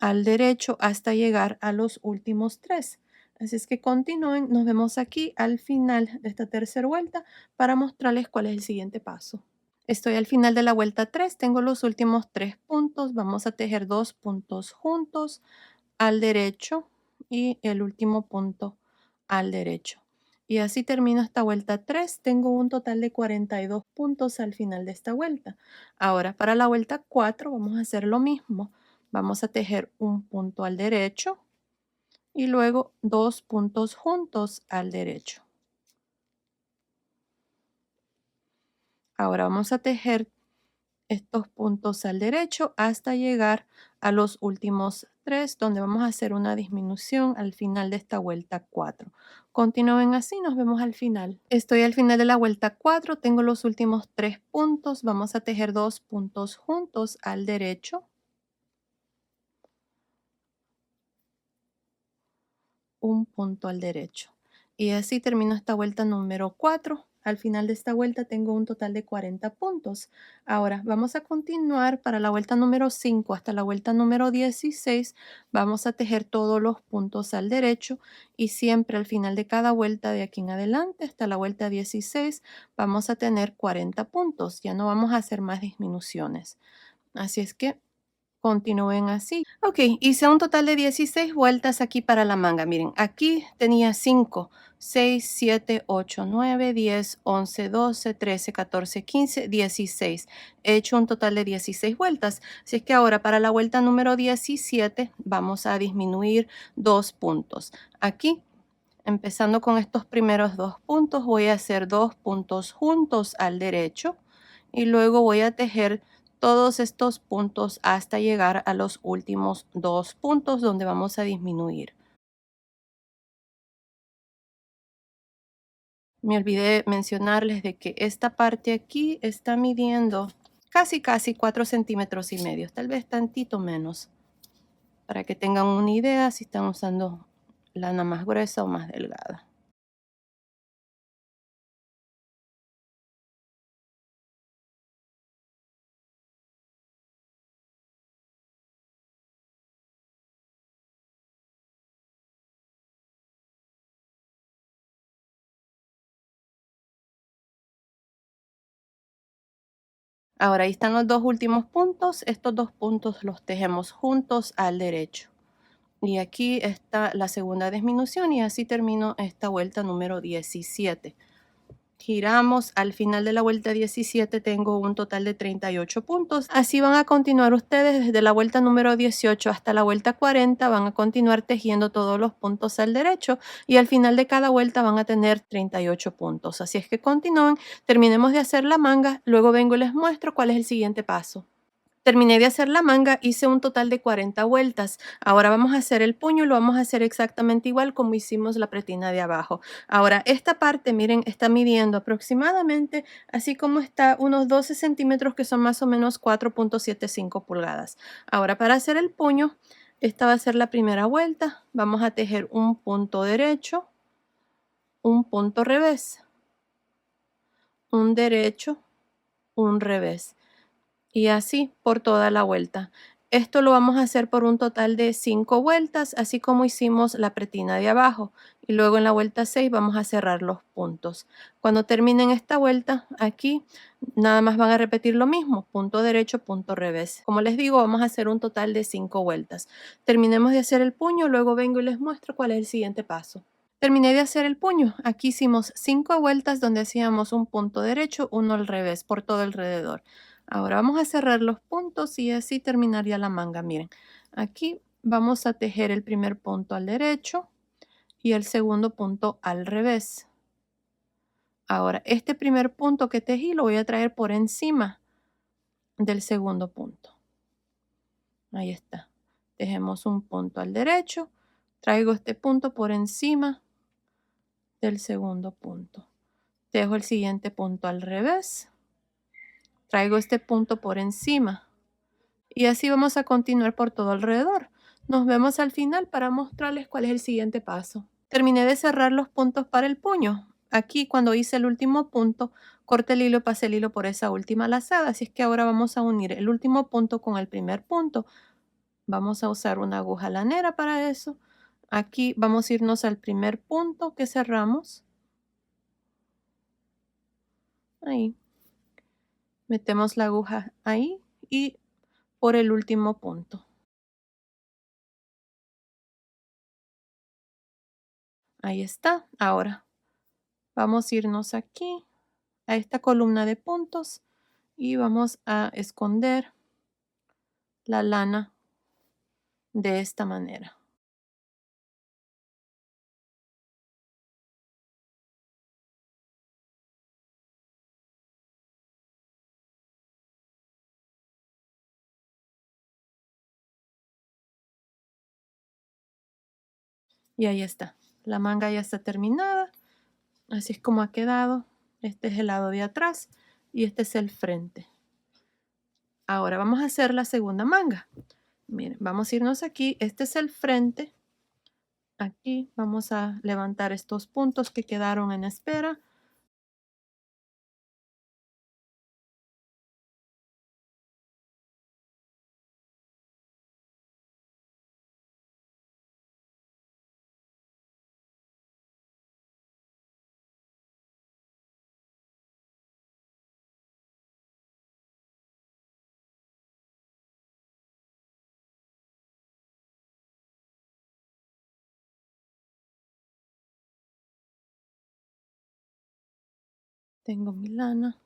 al derecho hasta llegar a los últimos 3. Así es que continúen, nos vemos aquí al final de esta tercera vuelta para mostrarles cuál es el siguiente paso. Estoy al final de la vuelta 3, tengo los últimos 3 puntos, vamos a tejer dos puntos juntos al derecho y el último punto al derecho. Y así termino esta vuelta 3, tengo un total de 42 puntos al final de esta vuelta. Ahora para la vuelta 4 vamos a hacer lo mismo. Vamos a tejer un punto al derecho y luego dos puntos juntos al derecho. Ahora vamos a tejer estos puntos al derecho hasta llegar a los últimos 3, donde vamos a hacer una disminución al final de esta vuelta 4. Continúen así, nos vemos al final. Estoy al final de la vuelta 4, tengo los últimos 3 puntos, vamos a tejer dos puntos juntos al derecho. Un punto al derecho. Y así termino esta vuelta número 4. Al final de esta vuelta tengo un total de 40 puntos. Ahora vamos a continuar para la vuelta número 5 hasta la vuelta número 16. Vamos a tejer todos los puntos al derecho y siempre al final de cada vuelta de aquí en adelante hasta la vuelta 16 vamos a tener 40 puntos. Ya no vamos a hacer más disminuciones. Así es que continúen así. Ok, hice un total de 16 vueltas aquí para la manga. Miren, aquí tenía 5, 6, 7, 8, 9, 10, 11, 12, 13, 14, 15, 16. He hecho un total de 16 vueltas. Así es que ahora para la vuelta número 17 vamos a disminuir 2 puntos. Aquí, empezando con estos primeros 2 puntos, voy a hacer 2 puntos juntos al derecho y luego voy a tejer todos estos puntos hasta llegar a los últimos 2 puntos donde vamos a disminuir. Me olvidé mencionarles de que esta parte aquí está midiendo casi 4 centímetros y medio, tal vez tantito menos, para que tengan una idea si están usando lana más gruesa o más delgada. Ahora ahí están los dos últimos puntos. Estos dos puntos los tejemos juntos al derecho. Y aquí está la segunda disminución y así termino esta vuelta número 17. Giramos, al final de la vuelta 17 tengo un total de 38 puntos. Así van a continuar ustedes desde la vuelta número 18 hasta la vuelta 40, van a continuar tejiendo todos los puntos al derecho y al final de cada vuelta van a tener 38 puntos. Así es que continúen, terminemos de hacer la manga, luego vengo y les muestro cuál es el siguiente paso. Terminé de hacer la manga, hice un total de 40 vueltas. Ahora vamos a hacer el puño y lo vamos a hacer exactamente igual como hicimos la pretina de abajo. Ahora, esta parte, miren, está midiendo aproximadamente, así como está, unos 12 centímetros, que son más o menos 4,75 pulgadas. Ahora, para hacer el puño, esta va a ser la primera vuelta. Vamos a tejer un punto derecho, un punto revés, un derecho, un revés. Y así por toda la vuelta. Esto lo vamos a hacer por un total de 5 vueltas, así como hicimos la pretina de abajo. Y luego en la vuelta 6 vamos a cerrar los puntos. Cuando terminen esta vuelta, aquí nada más van a repetir lo mismo, punto derecho, punto revés. Como les digo, vamos a hacer un total de 5 vueltas. Terminemos de hacer el puño, luego vengo y les muestro cuál es el siguiente paso. Terminé de hacer el puño. Aquí hicimos 5 vueltas donde hacíamos un punto derecho, uno al revés, por todo alrededor. Ahora vamos a cerrar los puntos y así terminaría la manga. Miren, aquí vamos a tejer el primer punto al derecho y el segundo punto al revés. Ahora, este primer punto que tejí lo voy a traer por encima del segundo punto. Ahí está. Tejemos un punto al derecho, traigo este punto por encima del segundo punto. Tejo el siguiente punto al revés, traigo este punto por encima y así vamos a continuar por todo alrededor. Nos vemos al final para mostrarles cuál es el siguiente paso. Terminé de cerrar los puntos para el puño. Aquí cuando hice el último punto, corté el hilo y pasé el hilo por esa última lazada, así es que ahora vamos a unir el último punto con el primer punto. Vamos a usar una aguja lanera para eso. Aquí vamos a irnos al primer punto que cerramos. Ahí. Metemos la aguja ahí y por el último punto. Ahí está. Ahora vamos a irnos aquí a esta columna de puntos y vamos a esconder la lana de esta manera. Y ahí está. La manga ya está terminada. Así es como ha quedado. Este es el lado de atrás y este es el frente. Ahora vamos a hacer la segunda manga. Miren, vamos a irnos aquí. Este es el frente. Aquí vamos a levantar estos puntos que quedaron en espera. Tengo mi lana.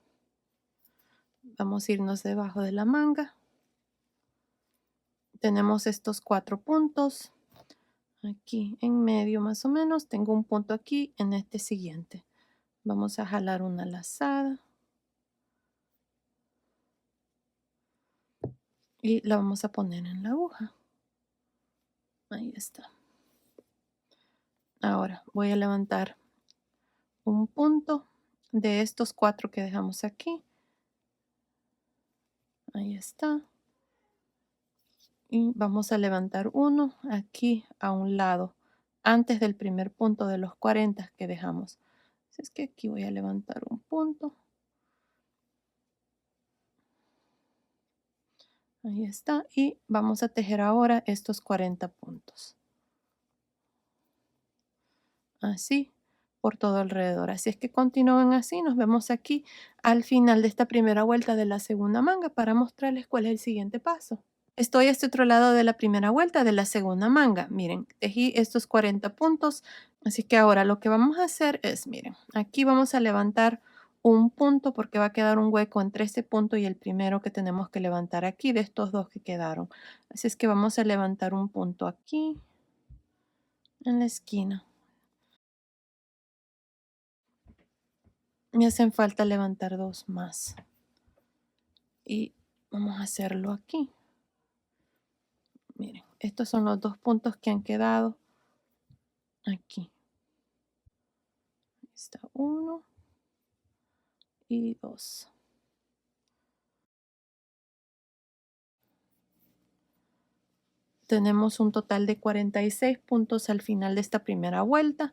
Vamos a irnos debajo de la manga. Tenemos estos 4 puntos. Aquí en medio más o menos. Tengo un punto aquí en este siguiente. Vamos a jalar una lazada. Y la vamos a poner en la aguja. Ahí está. Ahora voy a levantar un punto de estos 4 que dejamos aquí. Ahí está. Y vamos a levantar uno aquí a un lado, antes del primer punto de los 40 que dejamos. Así es que aquí voy a levantar un punto. Ahí está. Y vamos a tejer ahora estos 40 puntos. Así, por todo alrededor. Así es que continúen así. Nos vemos aquí al final de esta primera vuelta de la segunda manga para mostrarles cuál es el siguiente paso. Estoy a este otro lado de la primera vuelta de la segunda manga. Miren, tejí estos 40 puntos. Así que ahora lo que vamos a hacer es, miren, aquí vamos a levantar un punto porque va a quedar un hueco entre este punto y el primero que tenemos que levantar aquí de estos dos que quedaron. Así es que vamos a levantar un punto aquí en la esquina. Me hacen falta levantar dos más. Y vamos a hacerlo aquí. Miren, estos son los dos puntos que han quedado aquí. Ahí está uno y dos. Tenemos un total de 46 puntos al final de esta primera vuelta.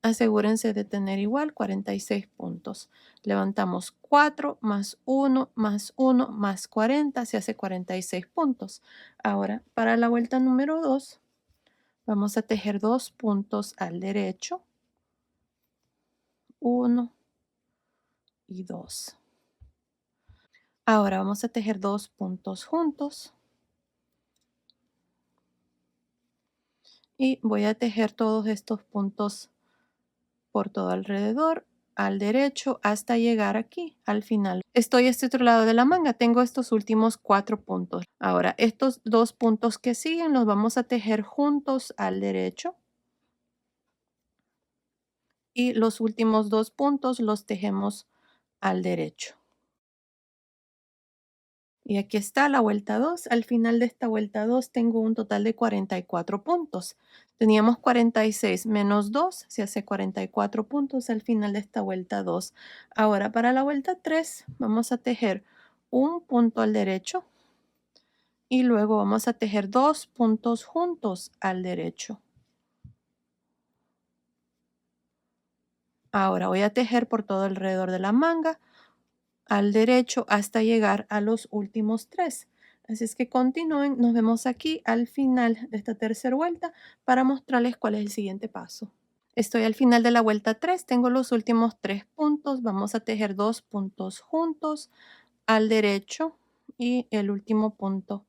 Asegúrense de tener igual 46 puntos. Levantamos 4 más 1 más 1 más 40, se hace 46 puntos. Ahora, para la vuelta número 2, vamos a tejer 2 puntos al derecho. 1 y 2. Ahora vamos a tejer 2 puntos juntos. Y voy a tejer todos estos puntos por todo alrededor, al derecho, hasta llegar aquí, al final. Estoy a este otro lado de la manga, tengo estos últimos 4 puntos. Ahora, estos 2 puntos que siguen los vamos a tejer juntos al derecho. Y los últimos 2 puntos los tejemos al derecho. Y aquí está la vuelta 2. Al final de esta vuelta 2 tengo un total de 44 puntos. Teníamos 46 menos 2, se hace 44 puntos al final de esta vuelta 2. Ahora para la vuelta 3 vamos a tejer un punto al derecho y luego vamos a tejer 2 puntos juntos al derecho. Ahora voy a tejer por todo alrededor de la manga al derecho hasta llegar a los últimos 3. Así es que continúen, nos vemos aquí al final de esta tercera vuelta para mostrarles cuál es el siguiente paso. Estoy al final de la vuelta 3, tengo los últimos 3 puntos, vamos a tejer 2 puntos juntos al derecho y el último punto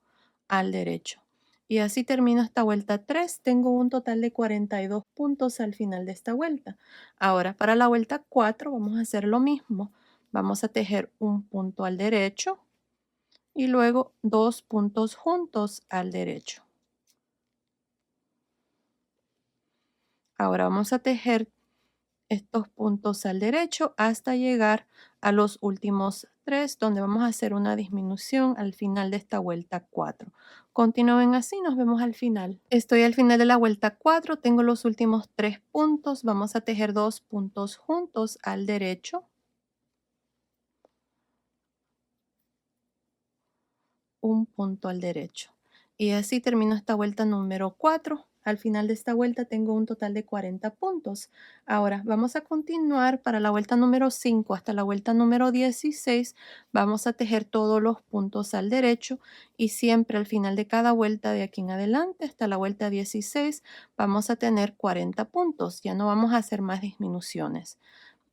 al derecho. Y así termino esta vuelta 3, tengo un total de 42 puntos al final de esta vuelta. Ahora para la vuelta 4 vamos a hacer lo mismo. Vamos a tejer un punto al derecho y luego 2 puntos juntos al derecho. Ahora vamos a tejer estos puntos al derecho hasta llegar a los últimos 3, donde vamos a hacer una disminución al final de esta vuelta 4. Continúen así, nos vemos al final. Estoy al final de la vuelta 4, tengo los últimos 3 puntos, vamos a tejer 2 puntos juntos al derecho. Un punto al derecho. Y así termino esta vuelta número 4. Al final de esta vuelta tengo un total de 40 puntos. Ahora vamos a continuar para la vuelta número 5 hasta la vuelta número 16. Vamos a tejer todos los puntos al derecho y siempre al final de cada vuelta de aquí en adelante hasta la vuelta 16 vamos a tener 40 puntos. Ya no vamos a hacer más disminuciones.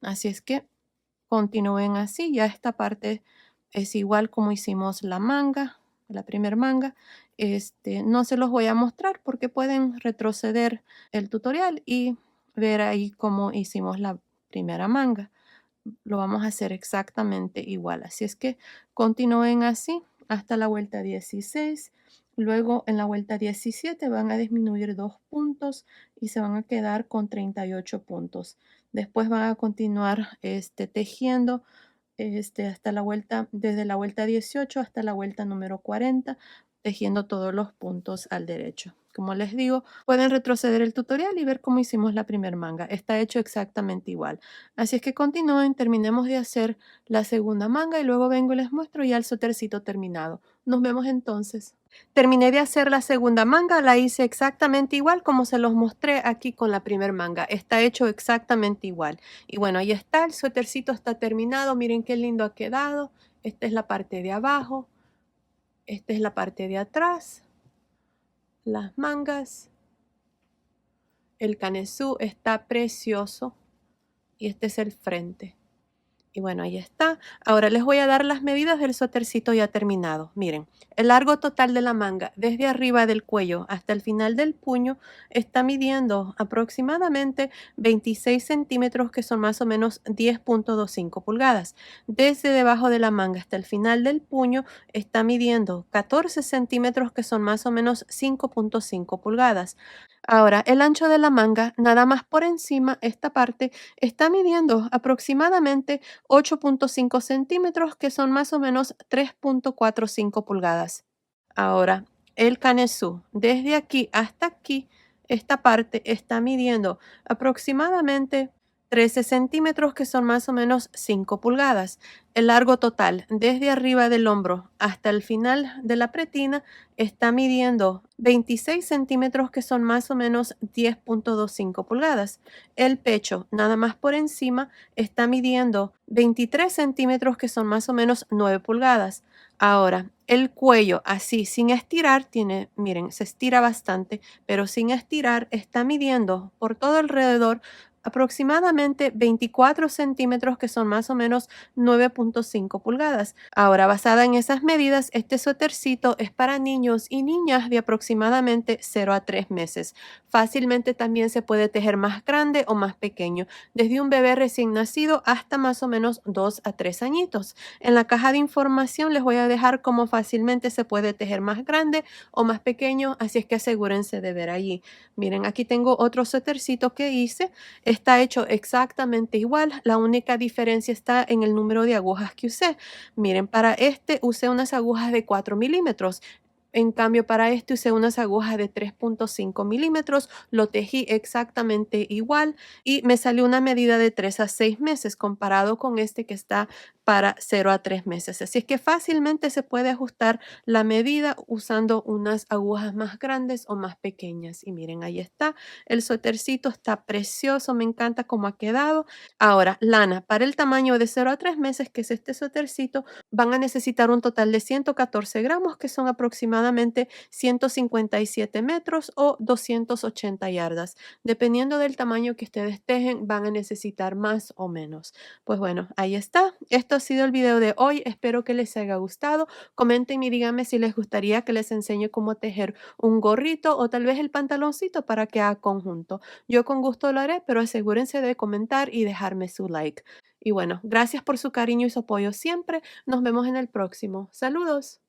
Así es que continúen así. Ya esta parte es igual como hicimos la manga, la primer manga. No se los voy a mostrar porque pueden retroceder el tutorial y ver ahí cómo hicimos la primera manga. Lo vamos a hacer exactamente igual. Así es que continúen así hasta la vuelta 16. Luego en la vuelta 17 van a disminuir 2 puntos y se van a quedar con 38 puntos. Después van a continuar tejiendo hasta la vuelta, desde la vuelta 18 hasta la vuelta número 40, tejiendo todos los puntos al derecho. Como les digo, pueden retroceder el tutorial y ver cómo hicimos la primer manga. Está hecho exactamente igual. Así es que continúen, terminemos de hacer la segunda manga y luego vengo y les muestro ya el suétercito terminado. Nos vemos entonces. Terminé de hacer la segunda manga, la hice exactamente igual como se los mostré aquí con la primer manga. Está hecho exactamente igual. Y bueno, ahí está, el suétercito está terminado. Miren qué lindo ha quedado. Esta es la parte de abajo. Esta es la parte de atrás. Las mangas. El canesú está precioso y este es el frente. Y bueno, ahí está. Ahora les voy a dar las medidas del suétercito ya terminado. Miren, el largo total de la manga desde arriba del cuello hasta el final del puño está midiendo aproximadamente 26 centímetros, que son más o menos 10.25 pulgadas. Desde debajo de la manga hasta el final del puño está midiendo 14 centímetros, que son más o menos 5.5 pulgadas. Ahora, el ancho de la manga, nada más por encima, esta parte está midiendo aproximadamente 8.5 centímetros, que son más o menos 3.45 pulgadas. Ahora, el canesú, desde aquí hasta aquí, esta parte está midiendo aproximadamente 13 centímetros, que son más o menos 5 pulgadas. El largo total, desde arriba del hombro hasta el final de la pretina, está midiendo 26 centímetros, que son más o menos 10.25 pulgadas. El pecho, nada más por encima, está midiendo 23 centímetros, que son más o menos 9 pulgadas. Ahora, el cuello así, sin estirar, tiene, miren, se estira bastante, pero sin estirar está midiendo por todo alrededor aproximadamente 24 centímetros, que son más o menos 9.5 pulgadas. Ahora, basada en esas medidas, este suétercito es para niños y niñas de aproximadamente 0 a 3 meses. Fácilmente también se puede tejer más grande o más pequeño, desde un bebé recién nacido hasta más o menos 2 a 3 añitos. En la caja de información les voy a dejar cómo fácilmente se puede tejer más grande o más pequeño, así es que asegúrense de ver allí. Miren, aquí tengo otro suétercito que hice. Está hecho exactamente igual, la única diferencia está en el número de agujas que usé. Miren, para este usé unas agujas de 4 milímetros. En cambio, para este usé unas agujas de 3.5 milímetros, lo tejí exactamente igual y me salió una medida de 3 a 6 meses comparado con este que está para 0 a 3 meses. Así es que fácilmente se puede ajustar la medida usando unas agujas más grandes o más pequeñas. Y miren, ahí está. El suétercito está precioso, me encanta cómo ha quedado. Ahora, lana, para el tamaño de 0 a 3 meses, que es este suétercito, van a necesitar un total de 114 gramos, que son aproximadamente 157 metros o 280 yardas. Dependiendo del tamaño que ustedes tejen, van a necesitar más o menos. Pues bueno, ahí está. Esto ha sido el video de hoy. Espero que les haya gustado. Comenten y díganme si les gustaría que les enseñe cómo tejer un gorrito o tal vez el pantaloncito para que haga conjunto. Yo con gusto lo haré, pero asegúrense de comentar y dejarme su like. Y bueno, gracias por su cariño y su apoyo siempre. Nos vemos en el próximo. Saludos.